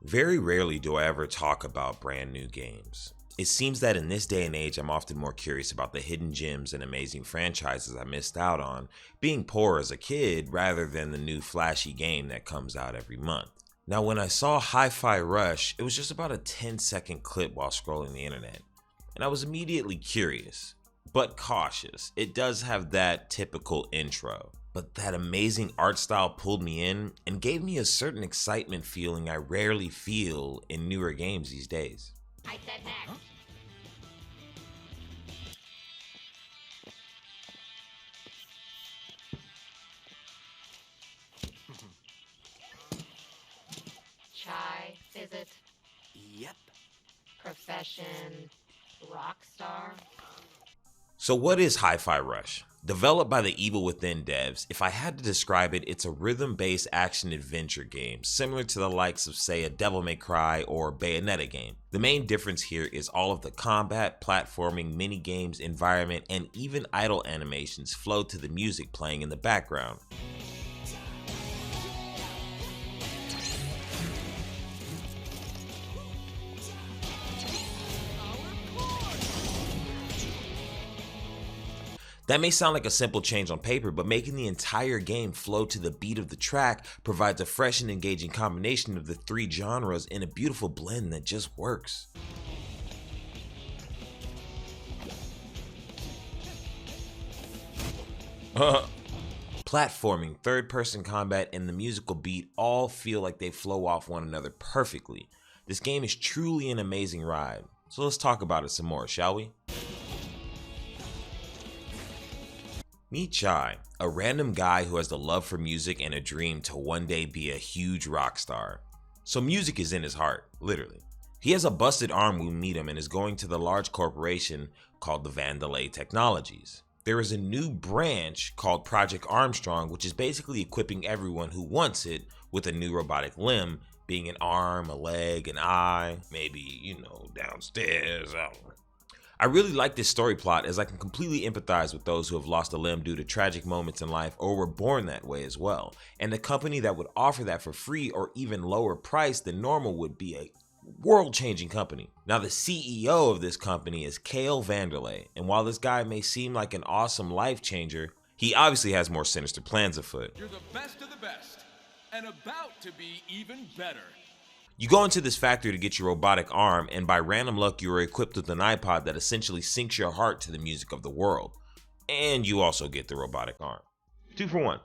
Very rarely do I ever talk about brand new games. It seems that in this day and age, I'm often more curious about the hidden gems and amazing franchises I missed out on being poor as a kid rather than the new flashy game that comes out every month. Now, when I saw Hi-Fi Rush, it was just about a 10-second clip while scrolling the internet, and I was immediately curious, but cautious. It does have that typical intro, but that amazing art style pulled me in and gave me a certain excitement feeling I rarely feel in newer games these days. I said next. Chai, is it? Yep. Profession, rock star? So what is Hi-Fi Rush? Developed by the Evil Within devs, if I had to describe it, it's a rhythm-based action-adventure game, similar to the likes of, say, a Devil May Cry or Bayonetta game. The main difference here is all of the combat, platforming, mini-games, environment, and even idle animations flow to the music playing in the background. That may sound like a simple change on paper, but making the entire game flow to the beat of the track provides a fresh and engaging combination of the three genres in a beautiful blend that just works. Platforming, third-person combat, and the musical beat all feel like they flow off one another perfectly. This game is truly an amazing ride. So let's talk about it some more, shall we? Meet Chai, a random guy who has the love for music and a dream to one day be a huge rock star. So music is in his heart, literally. He has a busted arm when we meet him and is going to the large corporation called the Vandelay Technologies. There is a new branch called Project Armstrong, which is basically equipping everyone who wants it with a new robotic limb, being an arm, a leg, an eye, maybe, downstairs, I don't know. I really like this story plot as I can completely empathize with those who have lost a limb due to tragic moments in life or were born that way as well. And a company that would offer that for free or even lower price than normal would be a world-changing company. Now, the CEO of this company is Kale Vanderlei, and while this guy may seem like an awesome life changer, he obviously has more sinister plans afoot. You're the best of the best, and about to be even better. You go into this factory to get your robotic arm, and by random luck you are equipped with an iPod that essentially syncs your heart to the music of the world. And you also get the robotic arm. 2 for 1.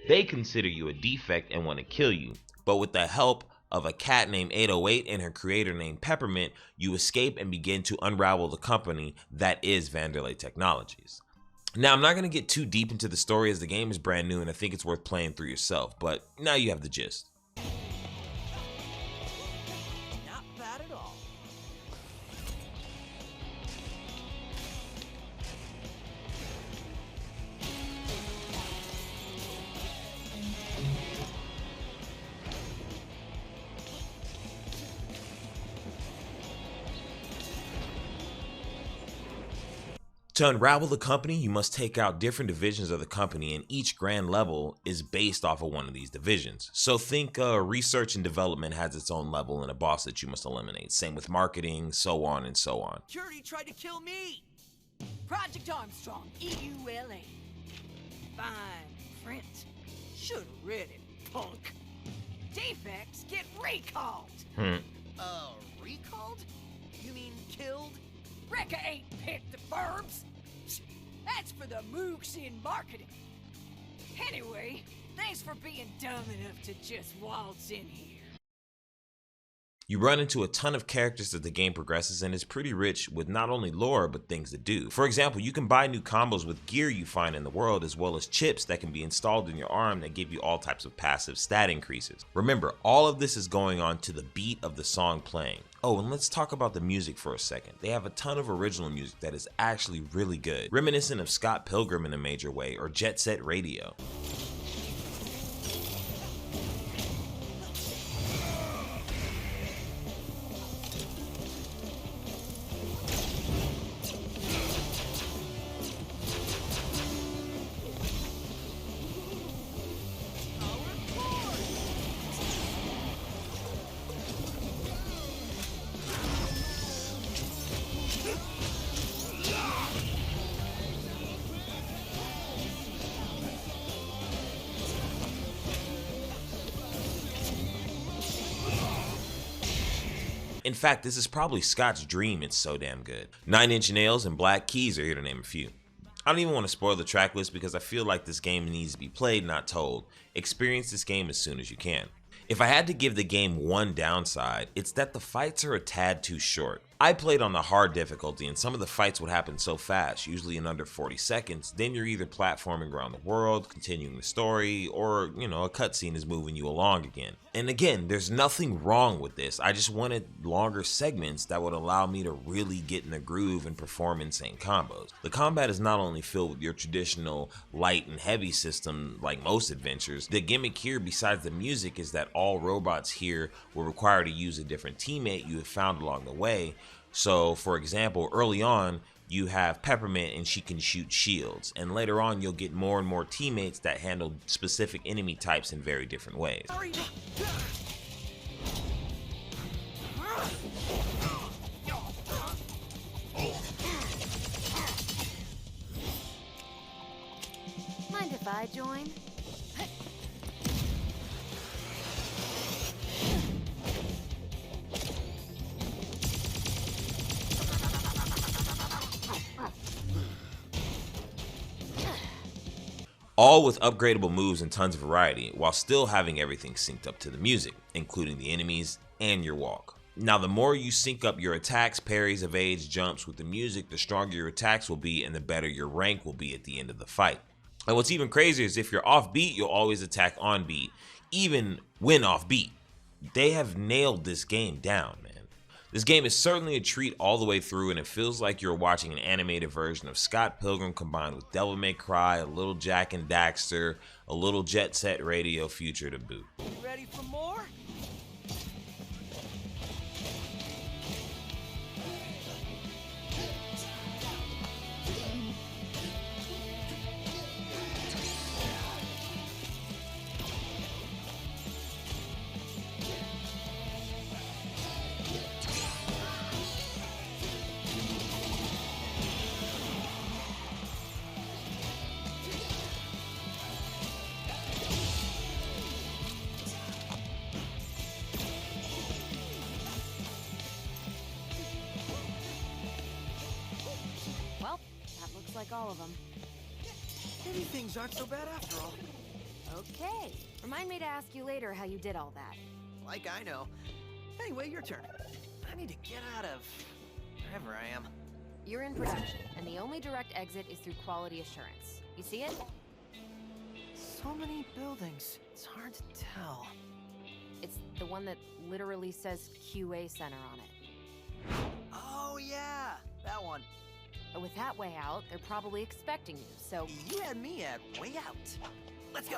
They consider you a defect and want to kill you, but with the help of a cat named 808 and her creator named Peppermint, you escape and begin to unravel the company that is Vandelay Technologies. Now, I'm not going to get too deep into the story as the game is brand new and I think it's worth playing through yourself, but now you have the gist. Not bad at all. To unravel the company, you must take out different divisions of the company, and each grand level is based off of one of these divisions. So think research and development has its own level and a boss that you must eliminate. Same with marketing, so on and so on. Security tried to kill me! Project Armstrong, EULA. Fine print. Should've read it, punk. Defects get recalled. Recalled? You mean killed? Rekka ain't picked the verbs. That's for the mooks in marketing. Anyway, thanks for being dumb enough to just waltz in here. You run into a ton of characters as the game progresses, and it's pretty rich with not only lore but things to do. For example, you can buy new combos with gear you find in the world, as well as chips that can be installed in your arm that give you all types of passive stat increases. Remember, all of this is going on to the beat of the song playing. Oh, and let's talk about the music for a second. They have a ton of original music that is actually really good, reminiscent of Scott Pilgrim in a major way or Jet Set Radio. In fact, this is probably Scott's dream, it's so damn good. 9 Inch Nails and Black Keys are here to name a few. I don't even want to spoil the track list because I feel like this game needs to be played, not told. Experience this game as soon as you can. If I had to give the game one downside, it's that the fights are a tad too short. I played on the hard difficulty and some of the fights would happen so fast, usually in under 40 seconds, then you're either platforming around the world, continuing the story, or, a cutscene is moving you along again. And again, there's nothing wrong with this, I just wanted longer segments that would allow me to really get in the groove and perform insane combos. The combat is not only filled with your traditional light and heavy system like most adventures, the gimmick here besides the music is that all robots here will require to use a different teammate you have found along the way. So, for example, early on, you have Peppermint and she can shoot shields, and later on you'll get more and more teammates that handle specific enemy types in very different ways. Mind if I join? All with upgradable moves and tons of variety, while still having everything synced up to the music, including the enemies and your walk. Now, the more you sync up your attacks, parries, evades, jumps with the music, the stronger your attacks will be and the better your rank will be at the end of the fight. And what's even crazier is if you're off beat, you'll always attack on beat, even when off beat. They have nailed this game down, man. This game is certainly a treat all the way through, and it feels like you're watching an animated version of Scott Pilgrim combined with Devil May Cry, a little Jak and Daxter, a little Jet Set Radio Future to boot. Ready for more? Well, that looks like all of them. Maybe things aren't so bad after all. Okay. Remind me to ask you later how you did all that. Like I know. Anyway, your turn. I need to get out of wherever I am. You're in production, and the only direct exit is through quality assurance. You see it? So many buildings. It's hard to tell. It's the one that literally says QA Center on it. Oh yeah, that one. With that way out, they're probably expecting you, so You had me at way out. Let's go.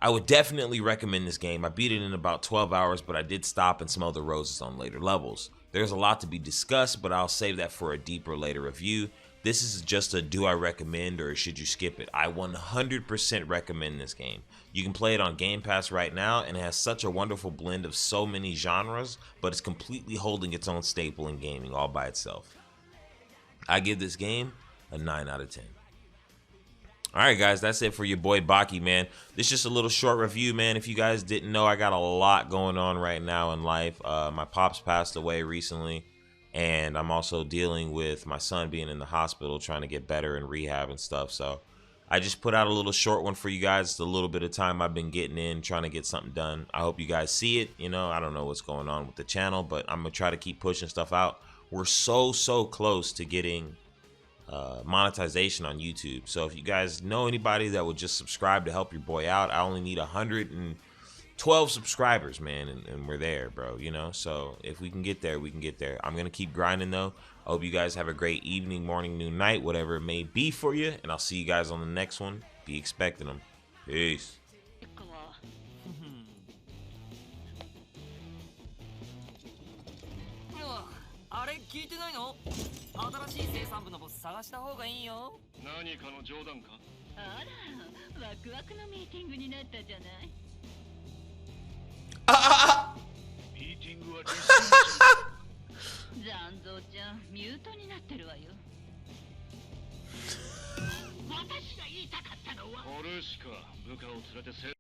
I would definitely recommend this game. I beat it in about 12 hours, but I did stop and smell the roses on later levels. There's a lot to be discussed, but I'll save that for a deeper later review. This is just a do I recommend or should you skip it? I 100% recommend this game. You can play it on Game Pass right now, and it has such a wonderful blend of so many genres, but it's completely holding its own staple in gaming all by itself. I give this game a 9 out of 10. Alright guys, that's it for your boy Baki, man. This is just a little short review, man. If you guys didn't know, I got a lot going on right now in life. My pops passed away recently, and I'm also dealing with my son being in the hospital, trying to get better in rehab and stuff. So I just put out a little short one for you guys. It's a little bit of time I've been getting in, trying to get something done. I hope you guys see it. I don't know what's going on with the channel, but I'm going to try to keep pushing stuff out. We're so close to getting monetization on YouTube. So if you guys know anybody that would just subscribe to help your boy out, I only need 112 subscribers, man, and we're there, bro. So if we can get there, we can get there. I'm gonna keep grinding though. I hope you guys have a great evening, morning, noon, night, whatever it may be for you, and I'll see you guys on the next one. Be expecting them. Peace. あれ聞いてないの？新しい生産部のボス探した方がいいよ。何かの冗談か？あら、ワクワクのミーティングになったじゃない。ミーティングは残像ちゃん、ミュートになってるわよ。私が言いたかったのは。これしか部下を連れて